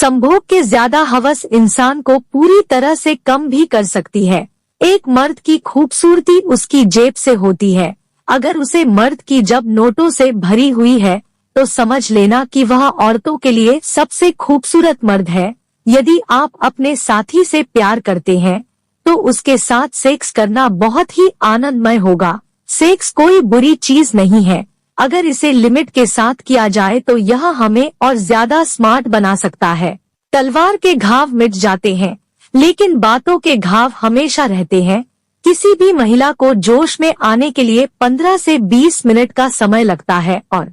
संभोग के ज्यादा हवस इंसान को पूरी तरह से कम भी कर सकती है। एक मर्द की खूबसूरती उसकी जेब से होती है। अगर उसे मर्द की जब नोटों से भरी हुई है तो समझ लेना कि वह औरतों के लिए सबसे खूबसूरत मर्द है। यदि आप अपने साथी से प्यार करते हैं तो उसके साथ सेक्स करना बहुत ही आनंदमय होगा। सेक्स कोई बुरी चीज नहीं है। अगर इसे लिमिट के साथ किया जाए तो यह हमें और ज्यादा स्मार्ट बना सकता है। तलवार के घाव मिट जाते हैं लेकिन बातों के घाव हमेशा रहते हैं। किसी भी महिला को जोश में आने के लिए 15 से 20 मिनट का समय लगता है और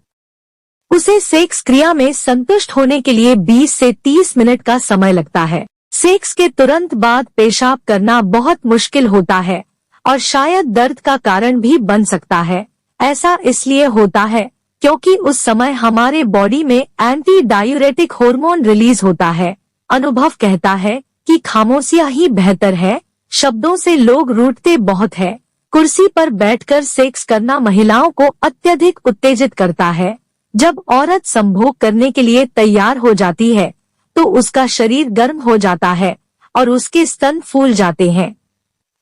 उसे सेक्स क्रिया में संतुष्ट होने के लिए 20 से 30 मिनट का समय लगता है। सेक्स के तुरंत बाद पेशाब करना बहुत मुश्किल होता है और शायद दर्द का कारण भी बन सकता है। ऐसा इसलिए होता है क्योंकि उस समय हमारे बॉडी में एंटी डायूरेटिक हार्मोन रिलीज होता है। अनुभव कहता है कि खामोशियां ही बेहतर है, शब्दों से लोग रूठते बहुत है। कुर्सी पर बैठकर सेक्स करना महिलाओं को अत्यधिक उत्तेजित करता है। जब औरत संभोग करने के लिए तैयार हो जाती है तो उसका शरीर गर्म हो जाता है और उसके स्तन फूल जाते हैं।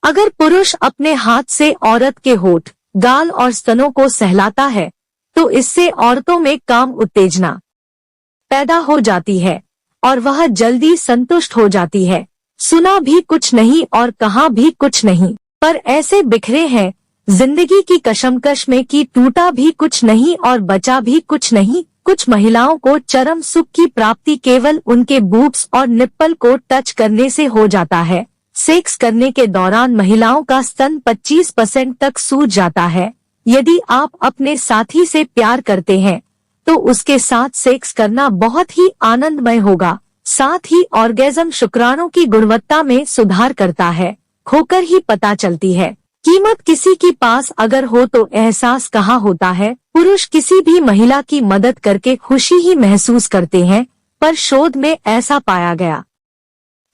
अगर पुरुष अपने हाथ से औरत के होठ, गाल और स्तनों को सहलाता है तो इससे औरतों में काम उत्तेजना पैदा हो जाती है और वह जल्दी संतुष्ट हो जाती है। सुना भी कुछ नहीं और कहा भी कुछ नहीं, पर ऐसे बिखरे हैं जिंदगी की कशमकश में कि टूटा भी कुछ नहीं और बचा भी कुछ नहीं। कुछ महिलाओं को चरम सुख की प्राप्ति केवल उनके बूब्स और निप्पल को टच करने से हो जाता है। सेक्स करने के दौरान महिलाओं का स्तन 25% तक सूज जाता है। यदि आप अपने साथी से प्यार करते हैं तो उसके साथ सेक्स करना बहुत ही आनंदमय होगा। साथ ही ऑर्गेज्म शुक्राणु की गुणवत्ता में सुधार करता है। खोकर ही पता चलती है कीमत किसी के पास अगर हो तो एहसास कहाँ होता है। पुरुष किसी भी महिला की मदद करके खुशी ही महसूस करते हैं, पर शोध में ऐसा पाया गया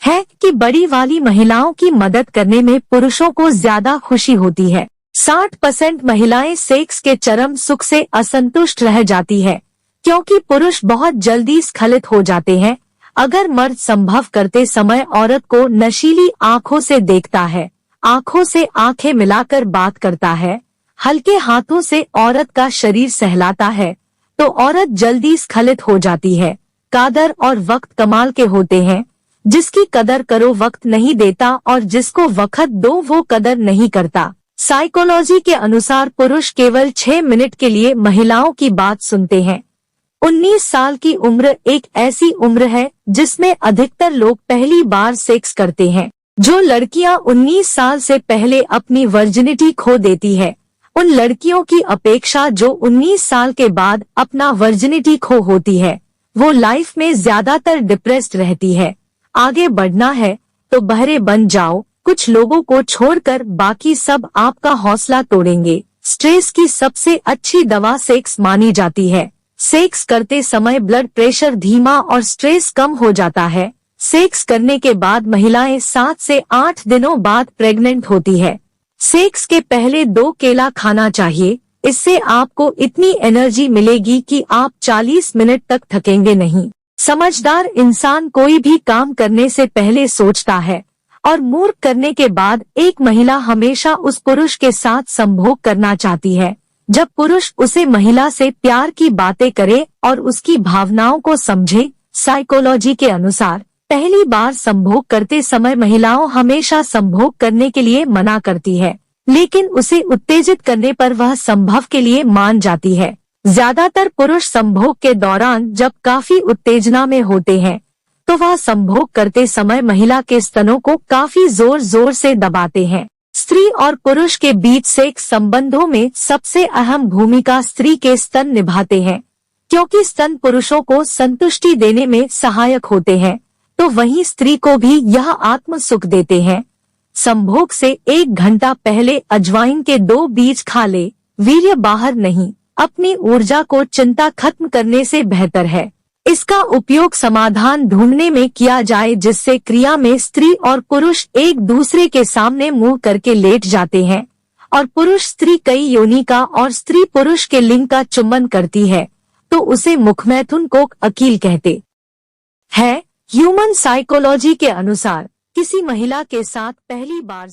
है कि बड़ी वाली महिलाओं की मदद करने में पुरुषों को ज्यादा खुशी होती है। 60% महिलाएं सेक्स के चरम सुख से असंतुष्ट रह जाती है क्योंकि पुरुष बहुत जल्दी स्खलित हो जाते हैं। अगर मर्द संभव करते समय औरत को नशीली आंखों से देखता है, आंखों से आंखें मिलाकर बात करता है, हल्के हाथों से औरत का शरीर सहलाता है तो औरत जल्दी स्खलित हो जाती है। कादर और वक्त कमाल के होते हैं। जिसकी कदर करो वक्त नहीं देता और जिसको वक्त दो वो कदर नहीं करता। साइकोलॉजी के अनुसार पुरुष केवल 6 मिनट के लिए महिलाओं की बात सुनते हैं। 19 साल की उम्र एक ऐसी उम्र है जिसमें अधिकतर लोग पहली बार सेक्स करते हैं। जो लड़कियां 19 साल से पहले अपनी वर्जिनिटी खो देती है, उन लड़कियों की अपेक्षा जो 19 साल के बाद अपना वर्जिनिटी खो होती है, वो लाइफ में ज्यादातर डिप्रेस्ड रहती है। आगे बढ़ना है तो बहरे बन जाओ। कुछ लोगों को छोड़कर बाकी सब आपका हौसला तोड़ेंगे। स्ट्रेस की सबसे अच्छी दवा सेक्स मानी जाती है। सेक्स करते समय ब्लड प्रेशर धीमा और स्ट्रेस कम हो जाता है। सेक्स करने के बाद महिलाएं 7 से 8 दिनों बाद प्रेग्नेंट होती है। सेक्स के पहले 2 केला खाना चाहिए। इससे आपको इतनी एनर्जी मिलेगी कि आप 40 मिनट तक थकेंगे नहीं। समझदार इंसान कोई भी काम करने से पहले सोचता है और मूर्ख करने के बाद। एक महिला हमेशा उस पुरुष के साथ संभोग करना चाहती है जब पुरुष उसे महिला से प्यार की बातें करे और उसकी भावनाओं को समझे। साइकोलॉजी के अनुसार पहली बार संभोग करते समय महिलाओं हमेशा संभोग करने के लिए मना करती है, लेकिन उसे उत्तेजित करने पर वह संभव के लिए मान जाती है। ज्यादातर पुरुष संभोग के दौरान जब काफी उत्तेजना में होते हैं तो वह संभोग करते समय महिला के स्तनों को काफी जोर जोर से दबाते हैं। स्त्री और पुरुष के बीच सेक्स संबंधों में सबसे अहम भूमिका स्त्री के स्तन निभाते हैं, क्योंकि स्तन पुरुषों को संतुष्टि देने में सहायक होते हैं, तो वहीं स्त्री को भी यह आत्म सुख देते हैं। संभोग से 1 घंटा पहले अजवाइन के 2 बीज खा ले। वीर्य बाहर नहीं, अपनी ऊर्जा को चिंता खत्म करने से बेहतर है। इसका उपयोग समाधान ढूंढने में किया जाए जिससे क्रिया में स्त्री और पुरुष एक दूसरे के सामने मुंह करके लेट जाते हैं और पुरुष स्त्री कई योनि का और स्त्री पुरुष के लिंग का चुंबन करती है तो उसे मुखमैथुन को अकील कहते हैं। ह्यूमन साइकोलॉजी के अनुसार किसी महिला के साथ पहली बार